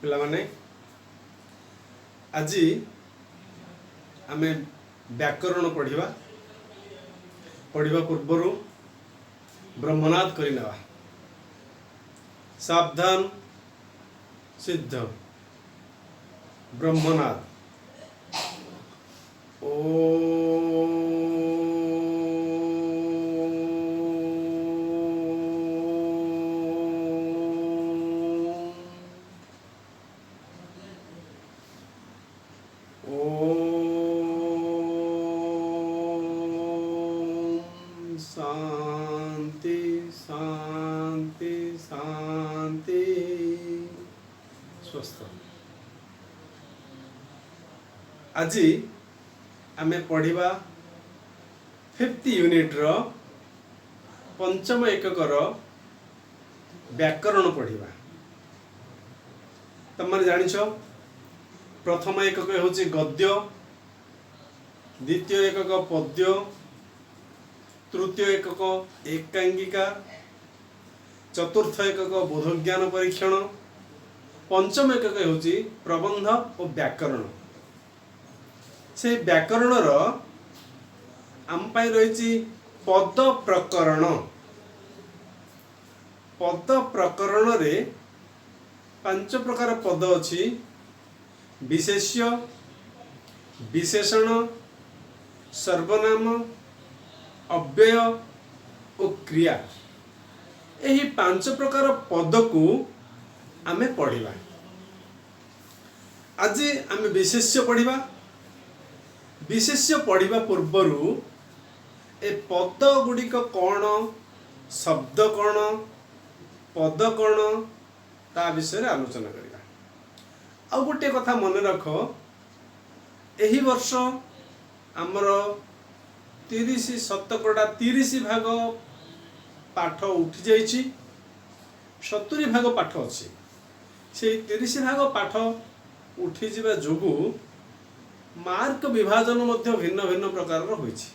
पिला माने आज आमे व्याकरण पढ़िबा पूर्वर ब्रह्मनाद करनेवा। सावधान सिद्ध ब्रह्मनाद। शांति शांति शांति स्वस्थ। आज आमे पढ़िबा 5th यूनिट रो पंचम एककर व्याकरण पढ़िबा। तमर जानिछ प्रथम एकक होची गद्य, द्वितीय एकक पद्य, तृतीय एकक एकांगिका, चतुर्थ एकक बोधज्ञान परीक्षण, पंचम एकक होची प्रबंध और व्याकरण। से व्याकरण रो आम पाई रही पद प्रकरण। पद प्रकरण रे 5 प्रकार पद अछि। विशेष्य, विशेषण, सर्वनाम, अव्यय और क्रिया। यही 5 प्रकार पद को आमे पढ़िबा। आज आमे विशेष्य पढ़िबा। विशेष्य पढ़िबा पूर्वरु ए पद गुड़िक कौन, शब्द कौन, पद कौन ता विषय आलोचना करिबा। आ गोटे कथा मन रख, एही वर्ष आमर 30 शतकड़ा 30 भाग पाठ उठी जाइछि, 70 भाग पाठ अछि। से 30 भाग पाठ उठी जिबा जोगु मार्क विभाजन मध्य भिन्न भिन्न प्रकार रो होइछि।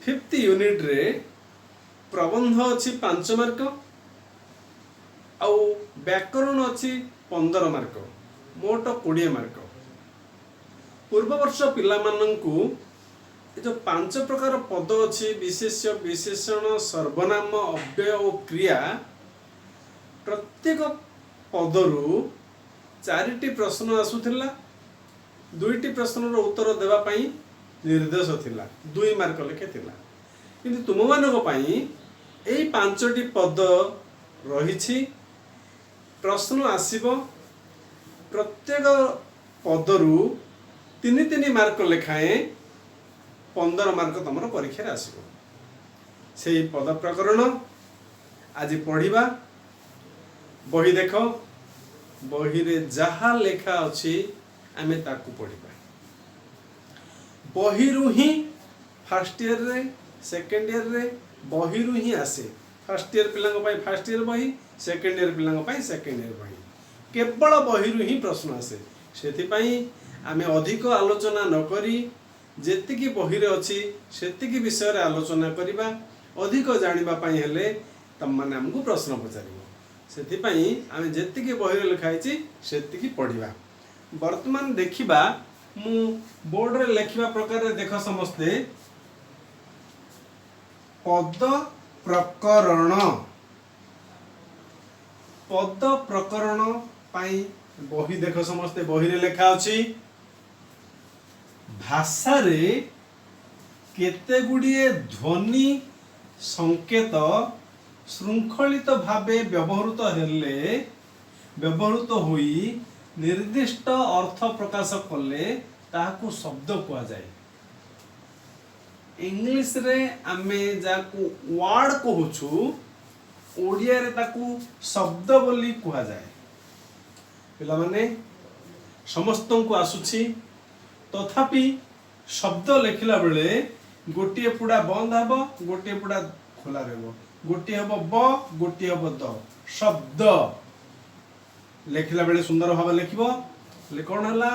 5th यूनिट रे प्रबंध अछि 5 मार्क आउ व्याकरण अछि 15 मार्क, मोट 20 मार्क। पूर्व वर्ष पिला माननकु जो 5 प्रकार पद अछि, विशेष्य, विशेषण, सर्वनाम, अव्यय और क्रिया, प्रत्येक पदरु 4टी प्रश्न आसुथिला। 2टी प्रश्न रो उत्तर देवा पई निर्देश थिला, 2 मार्क लेखे थिला। किंतु तुम मानक पई एई 5टी पद रहिछि। प्रश्न आसीबो, प्रत्येक पदरु 3 मार्क लेखाए 15 मार्क तमर परीक्षा रे आसीबो। सेही पद प्रकरण आज पढ़िबा। बही देख, बही रे जहा लेखा अछि आमे ताकू पढ़िबा। बही रु ही फर्स्ट ईयर रे, सेकंड ईयर रे बही रु ही आसे। फर्स्ट ईयर पिलांग पई फर्स्ट ईयर बही, सेकंड ईयर पिलांग पई सेकंड ईयर बही। केवल बही रु ही प्रश्न आसे। सेति पई आमे अधिक आलोचना न करी जेतिकी बही रे अछि सेतिकी विषय रे आलोचना करिबा। अधिक जानिबा पई हेले तम माने हमकु प्रश्न पचारिबो। सेति पई आमे जेतिकी बही रे लिखा हिची सेतिकी पढ़िबा। वर्तमान देखिबा, मु बोर्ड रे लिखिबा प्रकार रे देख समस्ते। पद प्रकरण, पद प्रकरण पाई बही देख समस्ते। बही रे लिखा अछि भाषा रे केते गुड़िए ध्वनि संकेत श्रृंखलित भावे व्यवहृत होई निर्दिष्ट अर्थ प्रकाश कले ताहाकू शब्द कुआ जाए। इंग्लिश रे आमे जाकू वर्ड कहूछु, ओडिया रे ताकू शब्द बोली कुआ जाए। पिला माने समस्तन को आसुछि, तथापि शब्द लेखिला बेले गोटिए पुडा बंद हबो, गोटिए पुडा खोला रहबो, गोटिए हबो ब, गोटिए हबो द। शब्द लेखिला बेले सुंदर भाव लेखिबो। ले कोन हला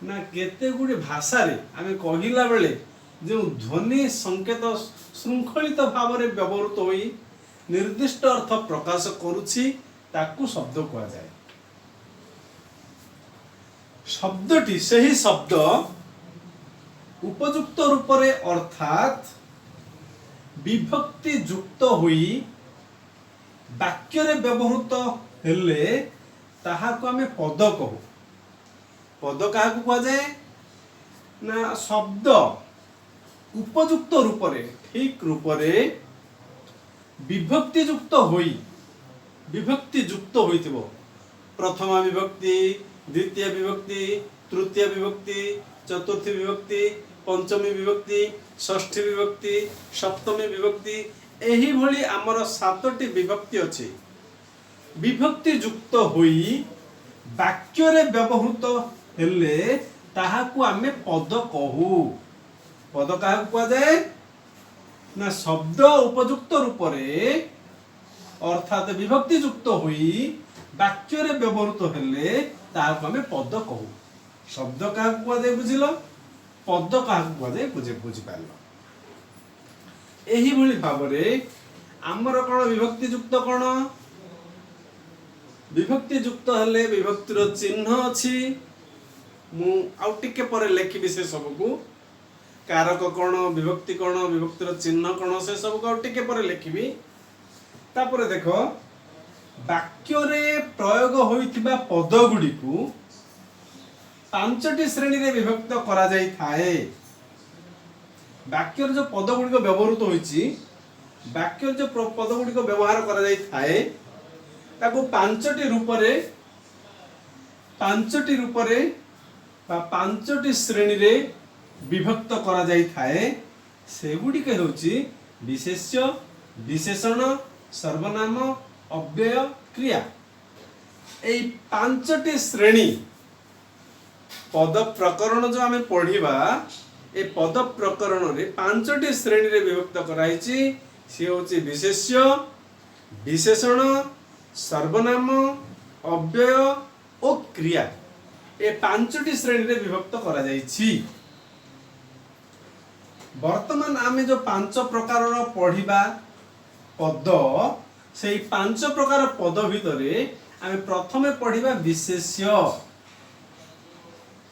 ना केते गुडी भाषा रे आमे कहिला बेले जो ध्वनि संकेत श्रृंखलित भाव रे व्यवहृत होई निर्दिष्ट अर्थ प्रकाश करुछि ताकू शब्द कुआ जाए। शब्दटी सही शब्द उपयुक्त रूप रे अर्थात विभक्ति युक्त हुई वाक्य रे व्यवहृत हेले ताहाको आमे पद कहू। पद काहाकू कहा जाए ना शब्द उपयुक्त रूप रे ठीक रूप रे विभक्ति युक्त होइथिबो। प्रथम विभक्ति, द्वितीय विभक्ति, तृतीय विभक्ति, चतुर्थी विभक्ति, पंचमी विभक्ति, षष्ठी विभक्ति, सप्तमी विभक्ति, एही भली आमर 7टी विभक्ति अछि। विभक्ति युक्त होई वाक्य रे व्यवहृत हेले ताहाकू आमे पद कहू। पद काहाकू कहा जाए ना शब्द उपयुक्त रूप रे अर्थात विभक्ति युक्त होई वाक्य रे व्यवहृत हेले ताहाकू आमे पद कहू। शब्द काहाकू कहा जाए बुझिलो, पद काहाकू कहा जाए बुझि पारलो। एही भली भाबरे आमर कोन विभक्ति युक्त कोन विभक्ति युक्त हेले विभक्तिर चिन्ह अछि। मु आउ टिके परे लेखिबि से सबको कारक कोन विभक्ति कोन विभक्तिर चिन्ह कोन से सब को टिके परे लेखिबि। तापरे देखो वाक्य रे प्रयोग होइथिबा पद गुडी को 5टी श्रेणी रे विभक्त करा जाई थाए। वाक्य रे जो पद गुडी को व्यवहृत होइछि वाक्य रे जो पद गुडी को व्यवहार करा जाई थाए ताको 5टी रूप रे बा 5टी श्रेणी रे विभक्त करा जाई थाए। सेगुडी के होची विशेष्य, विशेषण, सर्वनाम, अव्यय, क्रिया। एई 5टी श्रेणी पद प्रकरण जो आमे पढ़िबा ए पद प्रकरण रे 5टी श्रेणी रे विभक्त कराइछि। से होची विशेष्य, विशेषण, सर्वनाम, अव्यय और क्रिया। ए 5टी श्रेणी रे विभक्त करा जाइछि। वर्तमान आमे जो 5 प्रकार पढ़िबा पद से 5 प्रकार पद भितरे आमे प्रथमे पढ़िबा विशेष्य।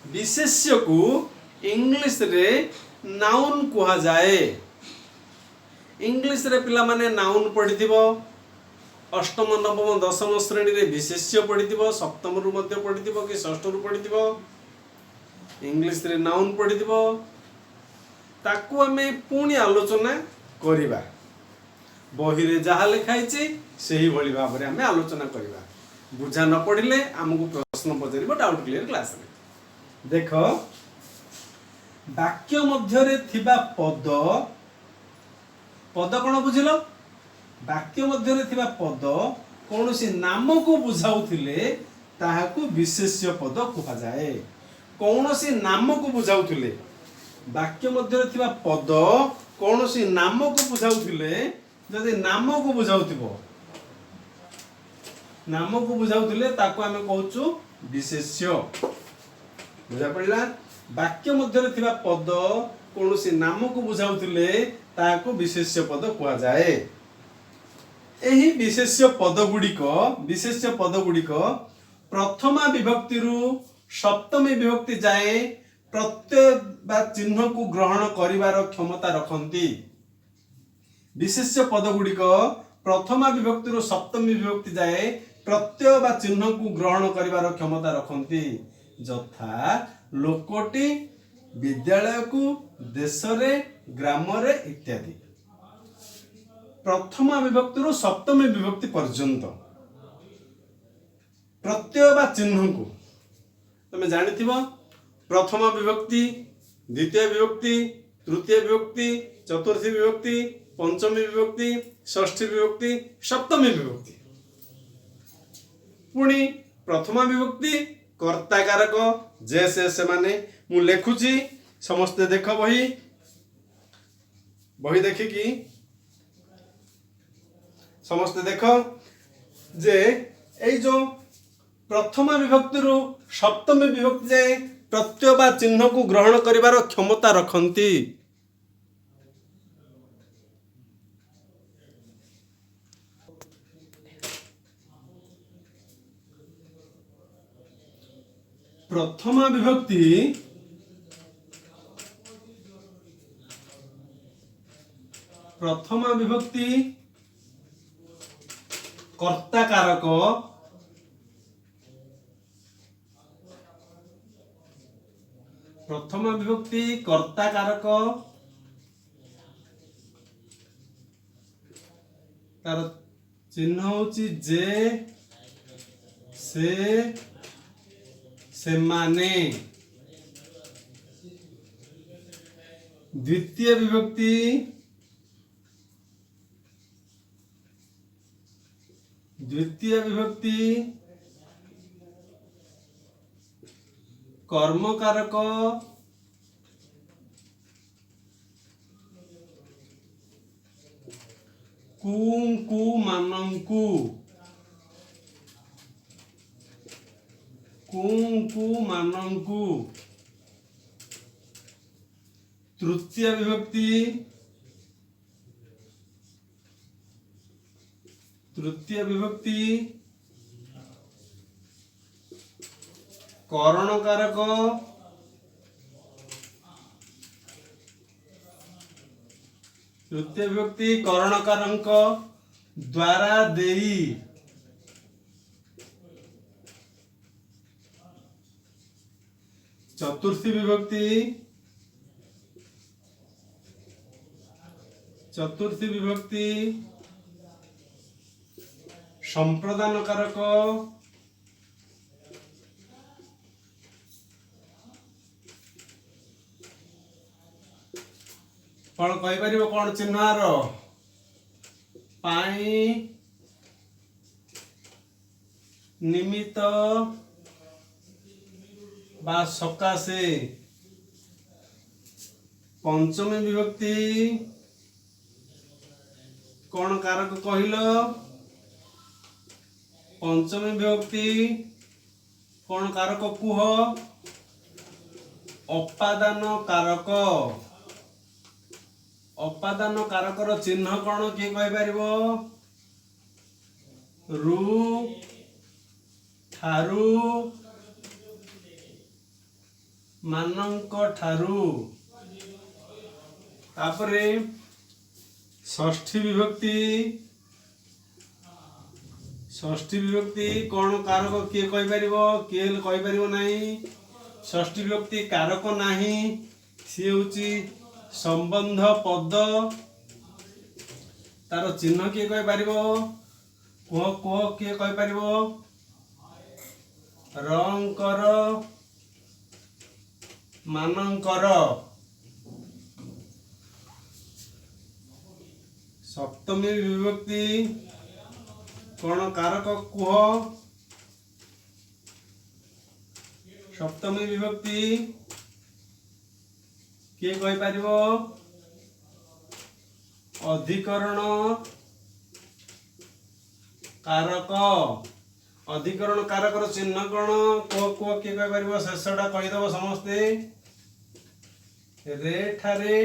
विशेष्य को इंग्लिश रे नाउन कहा जाए। इंग्लिश रे पिला माने नाउन पढ़िथिबो। अष्टम नवम दशम श्रेणी रे विशेष्य पढ़िथिबो। सप्तम रु मध्य पढ़िथिबो कि षष्ठ रु पढ़िथिबो। इंग्लिश रे नाउन पढ़िथिबो। ताकू आमे पुणी आलोचना करिबा। बही रे जहा लिखाइछि सेही भली भाबरे आमे आलोचना करिबा। बुझा न पड़िले हमकु प्रश्न पचारिबो डाउट क्लियर क्लास रे। देखो वाक्य मध्य रे थिबा पद कोन बुझिलो। वाक्य मध्य रे थिबा पद कोनोसी नाम को बुझाउथिले ताहाकू विशेष्य पद कहा जाए। कोनोसी नाम को बुझाउथिले वाक्य मध्य रे थिबा पद कोनोसी नाम को बुझाउथिले जदि नाम को बुझाउथिले ताको आमे कहूछु विशेष्य। बुझा पड़ला। वाक्य मध्य रे थिबा पद कोनोसी नाम को बुझाउथिले ताको विशेष्य पद कहा जाए। एही विशेष्य पद गुडिक प्रथमा विभक्ति रु सप्तमी विभक्ति जाए प्रत्यय बा चिन्ह को ग्रहण करिवार क्षमता रखंती। विशेष्य पद गुडिक प्रथमा विभक्ति रु सप्तमी विभक्ति जाए प्रत्यय बा चिन्ह को ग्रहण करिवार क्षमता रखंती। जथा लोकटी, विद्यालय को, देश रे, ग्राम रे इत्यादि। प्रथमा विभक्ति रु सप्तमी विभक्ति पर्यंत प्रत्यय बा चिन्ह को तमे जानिथिबो। प्रथम विभक्ति, द्वितीय विभक्ति, तृतीय विभक्ति, चतुर्थी विभक्ति, पंचमी विभक्ति, षष्ठी विभक्ति, सप्तमी विभक्ति। पुणी प्रथमा विभक्ति कर्ता कारक जे से माने मु लेखुची समस्ते देख बही देखिकी समस्ते देख जे ए जो प्रथमा विभक्ति रु सप्तमी विभक्ति जाए प्रत्यय बा चिन्ह को ग्रहण करिवार क्षमता रखंती। प्रथमा विभक्ति कर्ता कारक तार चिन्ह होची जे से सेमाने। द्वितीय विभक्ति कर्म कारक कु मानंकु तृतीय विभक्ति करण कारक द्वारा देई। चतुर्थी विभक्ति संप्रदान कारक कौन कहीपर कौन चिन्हार पाई निमित्त बा सकाशे। पंचमी विभक्ति कौन कारक कहिल पंचमी विभक्ति कौन कारक कुह अपादान कारकर चिन्ह कौन किए कहि परिबो रु ठारू मानंक ठारू। तापरे षष्ठी विभक्ति कौन कारक किए कहि परिबो किए कहि परिबो नाही। षष्ठी विभक्ति कारक नाही सी होची संबंध पद तार चिन्ह किए कहि परिबो कुह किए कहि परिबो रंकर मानंकर। सप्तमी विभक्ति कौन कारक कुह सप्तमी विभक्ति किए कहि परिबो अधिकरण कारकर चिन्ह कौन कुह किए कहि परिबो शेषटा कहिदबो समस्ते रे ठारे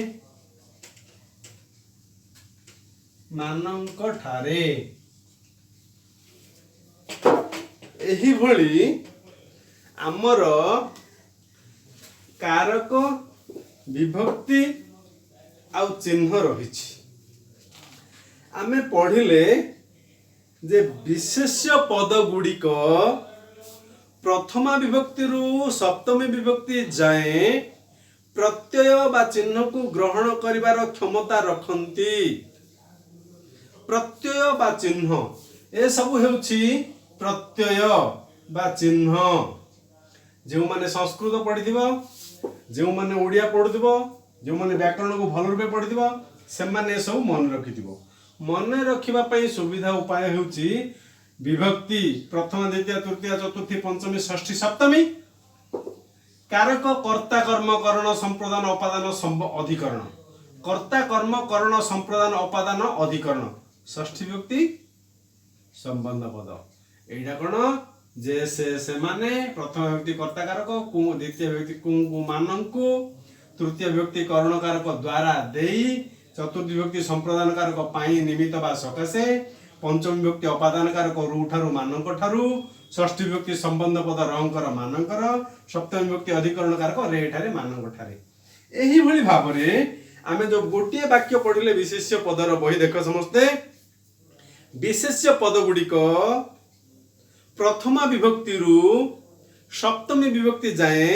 मानंक ठारे। एही भली आमर कारक विभक्ति आउ चिन्ह रही। आमे पढ़िले जे विशेष्य पद गुड़िक प्रथमा विभक्ति रु सप्तमी विभक्ति जाए प्रत्यय बा चिन्ह को ग्रहण करिवार क्षमता रखंती। प्रत्यय बा चिन्ह ए सब हेउछि प्रत्यय बा चिन्ह। जो माने संस्कृत पढ़िथिबो जो माने ओडिया पढ़ुथिबो जो माने व्याकरण को भल रूपे पढ़िथिबो से माने सब मन रखिथिबो। मन रखिबा पई सुविधा उपाय हेउछि विभक्ति प्रथम द्वितीय तृतीय चतुर्थी पंचमी षष्ठी सप्तमी कारक कर्ता कर्म करण संप्रदान अपादान अधिकरण कर्ता कर्म करण संप्रदान अपादान अधिकरण। षष्ठी विभक्ति संबंध पद एटा कोन जे से माने प्रथम विभक्ति कर्ता कारक कु द्वितीय विभक्ति कु मानंकु तृतीय विभक्ति करण कारक द्वारा देई चतुर्थ विभक्ति संप्रदान कारक पाई निमित्त बा सकाशे पंचम विभक्ति अपादान कारक रु ठारू मानंक ठारू षष्ठी विभक्ति संबंध पद रंकर मानकर सप्तमी विभक्ति अधिकरण कारक रे ठारे मानक ठारे एही भली भाबरे आमे जो गोटिए वाक्य पढ़िले विशेष्य पदर बही देख समस्ते विशेष्य पद गुड़िक प्रथमा विभक्ति रु सप्तमी विभक्ति जाए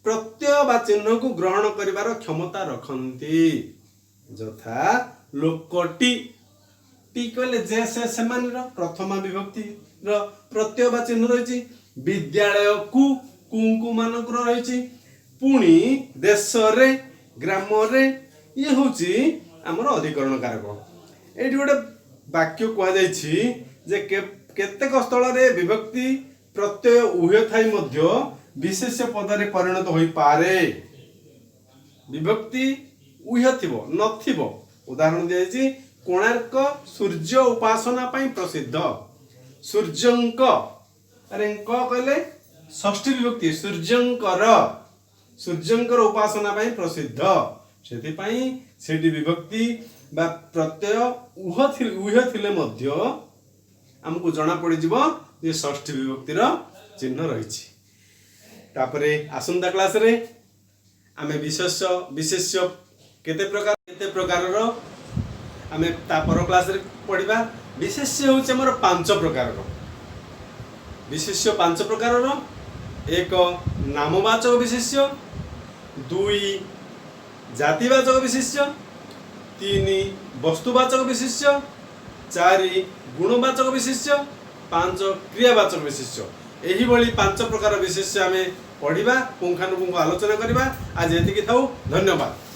प्रत्यय बा चिन्ह को ग्रहण करिवार क्षमता रखंती यथा लोकटी टी कहले जे से मानर प्रथमा विभक्ति र प्रत्यय बा चिन्ह रही विद्यालय कु मानक रही पुणी देश रे ग्राम रे ये होची हमर अधिकरण कारक एठी गोटे वाक्य कहा जायछि जे केतेक स्थल रे विभक्ति प्रत्यय उभय थाई मध्य विशेष पद रे परिणत होई पारे विभक्ति उभय थिबो नथिबो उदाहरण दियछि कोणार्क सूर्य उपासना पई प्रसिद्ध सूर्यंक अरे क कहले षष्ठी विभक्ति सूर्यंकर उपासना पई प्रसिद्ध सेति पई सेठी विभक्ति बा प्रत्यय उभय थिले मध्य हमको जना पड़ी जिवो जे षष्ठी विभक्तिर चिन्ह रहिछि तापरे आसंता क्लास रे आमे विशेष्य केते प्रकार रो आमे तापर क्लास रे पढिबा विशेष्य होचे हमर पांच प्रकार रो विशेष्य पांच प्रकार रो एक नामवाचक विशेष्य दुई जातिवाचक विशेष्य तीन वस्तुवाचक विशेष्य चार गुणवाचक विशेष्य पांच क्रियावाचक विशेष्य एही भली पांच प्रकार विशेष्य आमे पढ़िबा पुंखानुपुंख आलोचना करिबा आज एतिकी थाउ धन्यवाद।